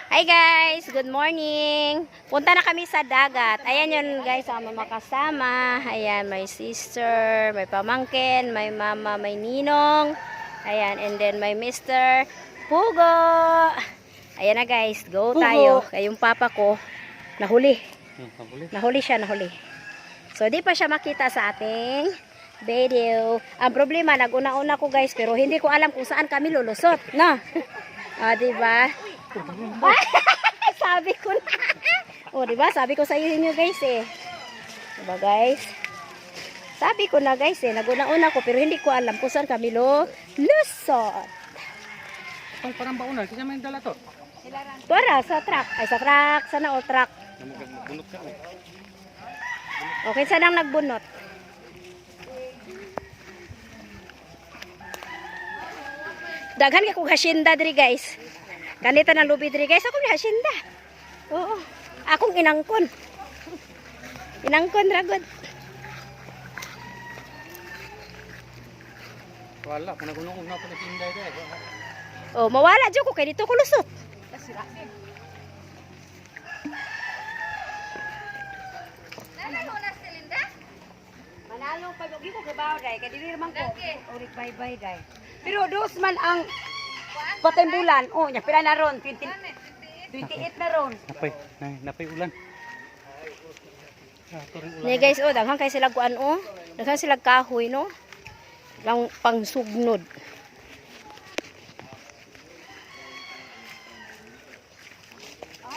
Hi guys, good morning. Punta na kami sa dagat. Ayan yun guys, ang mga kasama. Ayan, may sister, may pamangkin, may mama, may ninong. Ayan, and then may Mr. Hugo. Ayan na guys, go tayo. Kayong papa ko, nahuli. Nahuli siya, nahuli. So, di pa siya makita sa ating video. Ang problema, nag-una-una ko guys, pero hindi ko alam kung saan kami lulusot. No? Diba? Sabi ko na. Diba? Sabi ko sa inyo guys eh. Diba guys? Sabi ko na guys eh. Naguna-una ko pero hindi ko alam kung saan kami lusot. Ang parang bauna, kasi may dala to. Tuwara, sa truck. Ay, sa truck. Sana o truck. Okay, saan ang nagbunot? Daghan ka kong hasyenda diri guys. Ganito na lubi diri guys. Ako ni hasyenda. Oo. Akong inangkon. Inangkon ragod. Wala, panagunong na pala tinday dito. Mawala dyan ko kay dito ko lusot. Manalo pag ugi ko kabaw day kay dili man ko urik bye-bye day. Pero dos man ang patay bulan. Nya pila na ron? 28 na ron. Napay ulan. Ni guys, daghan kay sila kuan daghan sila kahoy no. Lang pangsugnod.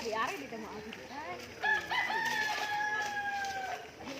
Di ari dito mo.